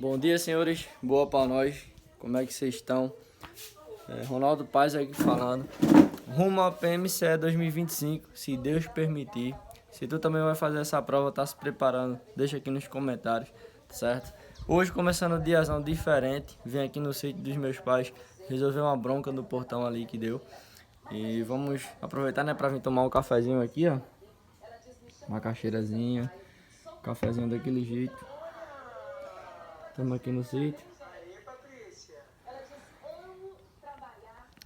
Bom dia, senhores. Boa pra nós. Como é que vocês estão? Ronaldo Paz aqui falando. Rumo ao PMCE 2025, se Deus permitir. Se tu também vai fazer essa prova, tá se preparando, deixa aqui nos comentários, certo? Hoje começando um diazão diferente. Vim aqui no sítio dos meus pais resolver uma bronca no portão ali que deu. E vamos aproveitar, né, pra vir tomar um cafezinho aqui, ó. Uma caixeirazinha, cafezinho daquele jeito. Estamos aqui no sítio.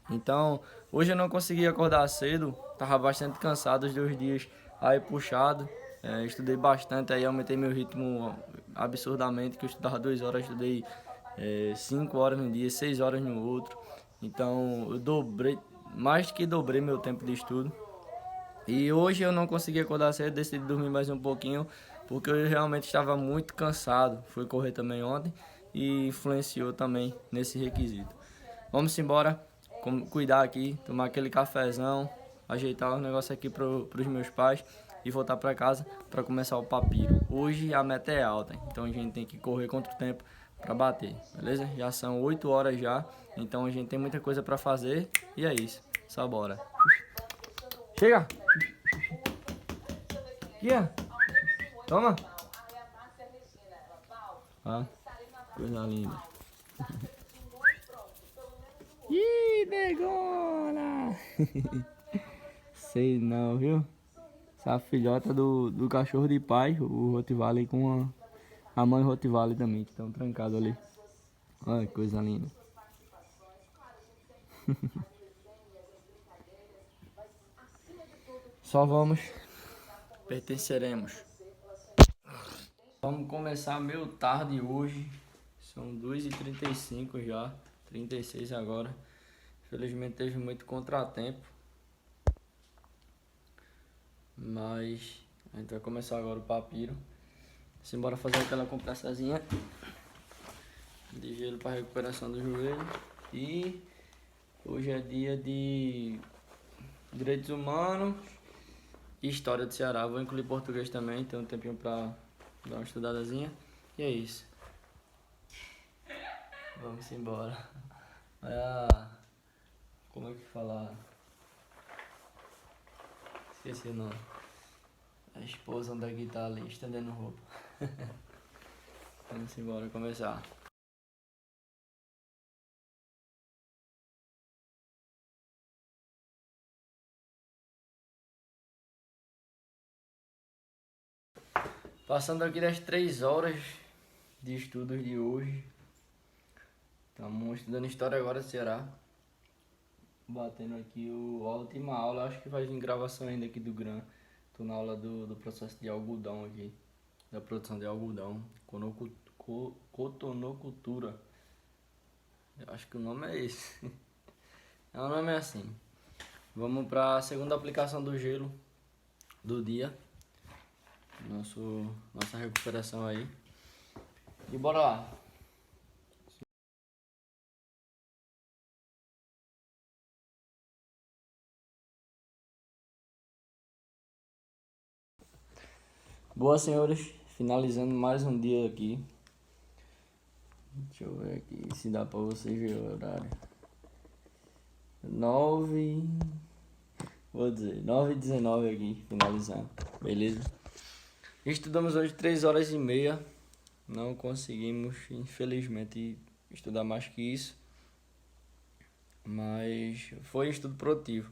Então, hoje eu não consegui acordar cedo, tava bastante cansado os 2 dias aí puxado. Estudei bastante, aí aumentei meu ritmo absurdamente, que eu estudava 2 horas, estudei 5 horas no dia, 6 horas no outro. Então, eu dobrei, mais que dobrei meu tempo de estudo. E hoje eu não consegui acordar cedo, decidi dormir mais um pouquinho, porque eu realmente estava muito cansado. Fui correr também ontem e influenciou também nesse requisito. Vamos embora, cuidar aqui, tomar aquele cafezão, ajeitar o negócio aqui pros meus pais e voltar para casa para começar o papiro. Hoje a meta é alta, então a gente tem que correr contra o tempo para bater, beleza? Já são 8 horas já, então a gente tem muita coisa para fazer e é isso. Só bora. Chega! Aqui, toma! Ah, coisa linda. Ih, negona! Sei não, viu? Essa filhota do cachorro de pai, o Rottweiler com a mãe Rottweiler também, que estão trancados ali. Olha que coisa linda. Só vamos, pertenceremos. Vamos começar meio tarde hoje, são 2h35 já, 36 agora. Infelizmente teve muito contratempo, mas a gente vai começar agora o papiro. Simbora fazer aquela compressazinha de gelo para recuperação do joelho. E hoje é dia de direitos humanos e história do Ceará. Vou incluir português também, tem um tempinho para dar uma estudadazinha. E é isso. Vamos embora. Olha, como é que fala? Esqueci o nome. A esposa da guitarra ali, estendendo roupa. Vamos embora começar. Passando aqui das 3 horas de estudos de hoje. Estamos estudando história agora do Ceará. Batendo aqui a última aula, acho que vai vir gravação ainda aqui do GRAM. Tô na aula do processo de algodão aqui, da produção de algodão, cotonocultura. Eu acho que o nome é esse. O nome é assim. Vamos para a segunda aplicação do gelo do dia. Nossa recuperação aí. E bora lá. Boa, senhores, finalizando mais um dia aqui. Deixa eu ver aqui se dá pra vocês ver o horário. 9, vou dizer, 9h19 aqui, finalizando, beleza? Estudamos hoje 3 horas e meia. Não conseguimos, infelizmente, estudar mais que isso. Mas foi estudo produtivo.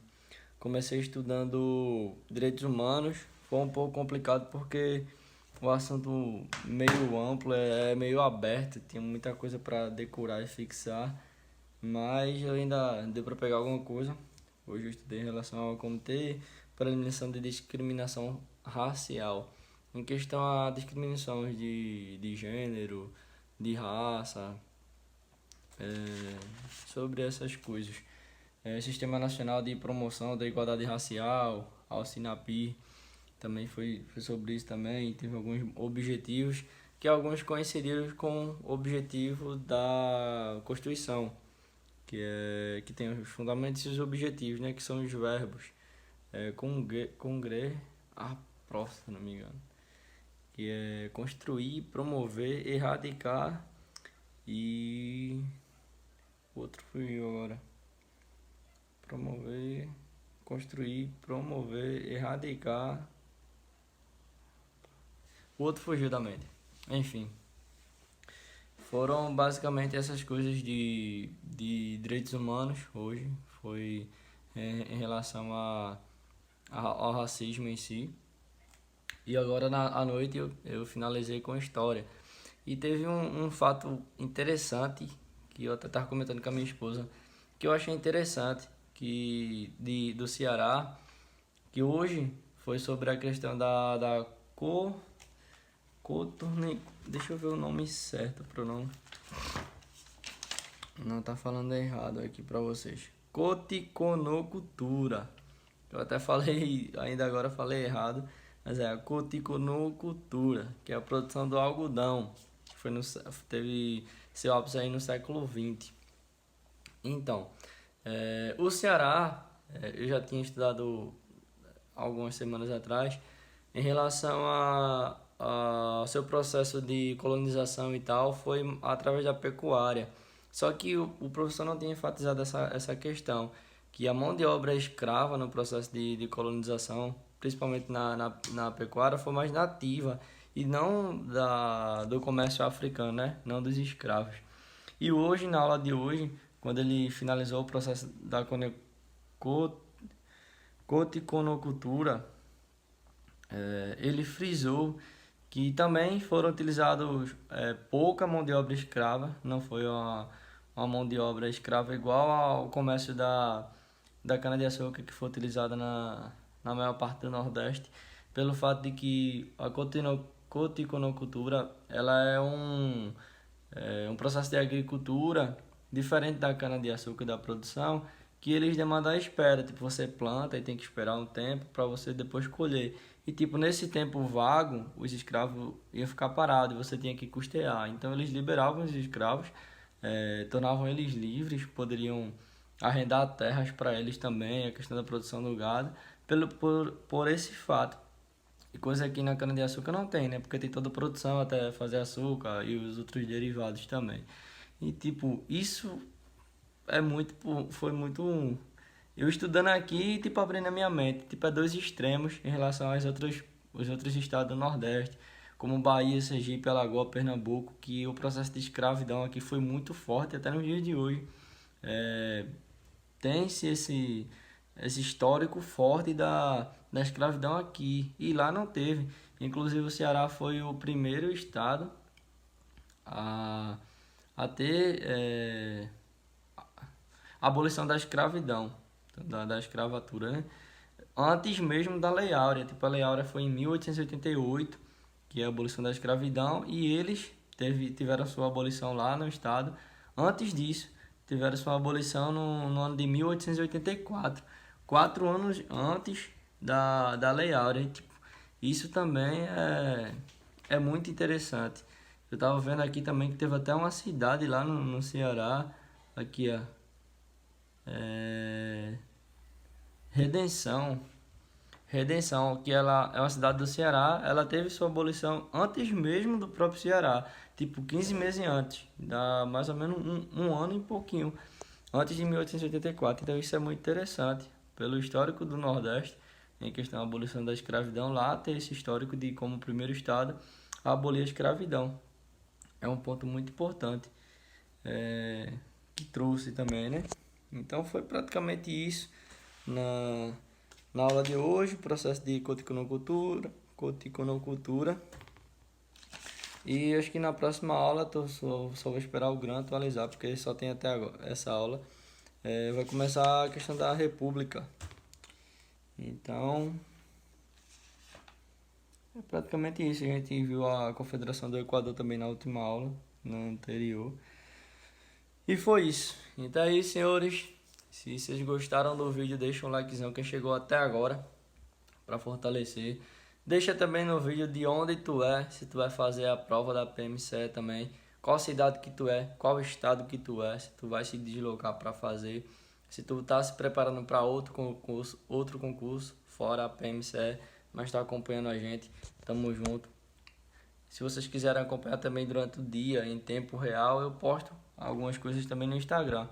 Comecei estudando direitos humanos. Foi um pouco complicado porque o assunto meio amplo, é meio aberto, tinha muita coisa para decorar e fixar, mas eu ainda deu para pegar alguma coisa. Hoje eu estudei em relação ao Comitê para Eliminação de Discriminação Racial, em questão a discriminações de gênero, de raça, sobre essas coisas. Sistema Nacional de Promoção da Igualdade Racial, ao SINAPI, também foi sobre isso também. Teve alguns objetivos que alguns coincidiram com o objetivo da Constituição, que tem os fundamentos e os objetivos, né, que são os verbos. Congrer a prof, se não me engano, que é construir, promover, erradicar E o outro fugiu agora. Promover, construir, promover, erradicar. O outro fugiu da mente. Enfim, foram basicamente essas coisas de direitos humanos hoje. Foi em relação ao racismo em si. E agora à noite eu finalizei com história. E teve um fato interessante que eu até estava comentando com a minha esposa, que eu achei interessante, do Ceará, que hoje foi sobre a questão da coturne, deixa eu ver o nome certo para não tá falando errado aqui para vocês. Coticonocultura. Eu até falei, ainda agora falei errado, mas é a coticonocultura, que é a produção do algodão, que teve seu ápice aí no século XX. Então, o Ceará, eu já tinha estudado algumas semanas atrás, em relação ao seu processo de colonização e tal, foi através da pecuária. Só que o professor não tinha enfatizado essa questão, que a mão de obra escrava no processo de colonização, principalmente na pecuária, foi mais nativa e não do comércio africano, né? Não dos escravos. E hoje, na aula de hoje, quando ele finalizou o processo da coticonocultura, ele frisou que também foram utilizados pouca mão de obra escrava, não foi uma mão de obra escrava igual ao comércio da cana-de-açúcar que foi utilizada na maior parte do Nordeste, pelo fato de que a coticonocultura ela é um processo de agricultura diferente da cana-de-açúcar da produção, que eles demandam a espera, tipo, você planta e tem que esperar um tempo para você depois colher. E tipo, nesse tempo vago, os escravos iam ficar parados e você tinha que custear. Então eles liberavam os escravos, tornavam eles livres, poderiam arrendar terras para eles também, a questão da produção do gado, por esse fato. E coisa que na cana-de-açúcar não tem, né? Porque tem toda a produção até fazer açúcar e os outros derivados também. E tipo, isso foi muito. Eu estudando aqui, tipo, abrindo a minha mente. Tipo, é dois extremos em relação os outros estados do Nordeste, como Bahia, Sergipe, Alagoas, Pernambuco, que o processo de escravidão aqui foi muito forte até nos dias de hoje. É, tem-se esse histórico forte da escravidão aqui, e lá não teve. Inclusive o Ceará foi o primeiro estado a, a ter a abolição da escravidão, da escravatura, né? Antes mesmo da Lei Áurea. Tipo, a Lei Áurea foi em 1888, que é a abolição da escravidão, e eles tiveram a sua abolição lá no estado. Antes disso, tiveram sua abolição no ano de 1884, 4 anos antes da Lei Áurea. E, tipo, isso também é muito interessante. Eu estava vendo aqui também que teve até uma cidade lá no Ceará, aqui ó, Redenção. Redenção, que ela é uma cidade do Ceará, ela teve sua abolição antes mesmo do próprio Ceará, tipo 15 meses antes, dá mais ou menos um ano e pouquinho, antes de 1884. Então isso é muito interessante, pelo histórico do Nordeste, em questão da abolição da escravidão, lá tem esse histórico de como o primeiro estado a abolir a escravidão. É um ponto muito importante, que trouxe também, né? Então foi praticamente isso na aula de hoje, o processo de coticonocultura. E acho que na próxima aula só vou esperar o Grant atualizar, porque só tem até agora essa aula. Vai começar a questão da República. Então, é praticamente isso. A gente viu a Confederação do Equador também na última aula, na anterior. E foi isso. Então é isso, senhores. Se vocês gostaram do vídeo, deixa um likezão quem chegou até agora, para fortalecer. Deixa também no vídeo de onde tu é, se tu vai fazer a prova da PMCE também, qual cidade que tu é, qual estado que tu é, se tu vai se deslocar para fazer, se tu tá se preparando para outro concurso fora a PMCE, mas tá acompanhando a gente. Tamo junto. Se vocês quiserem acompanhar também durante o dia, em tempo real, eu posto algumas coisas também no Instagram.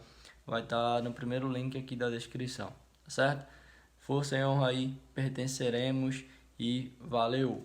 Vai estar no primeiro link aqui da descrição, tá certo? Força e honra aí, pertenceremos e valeu!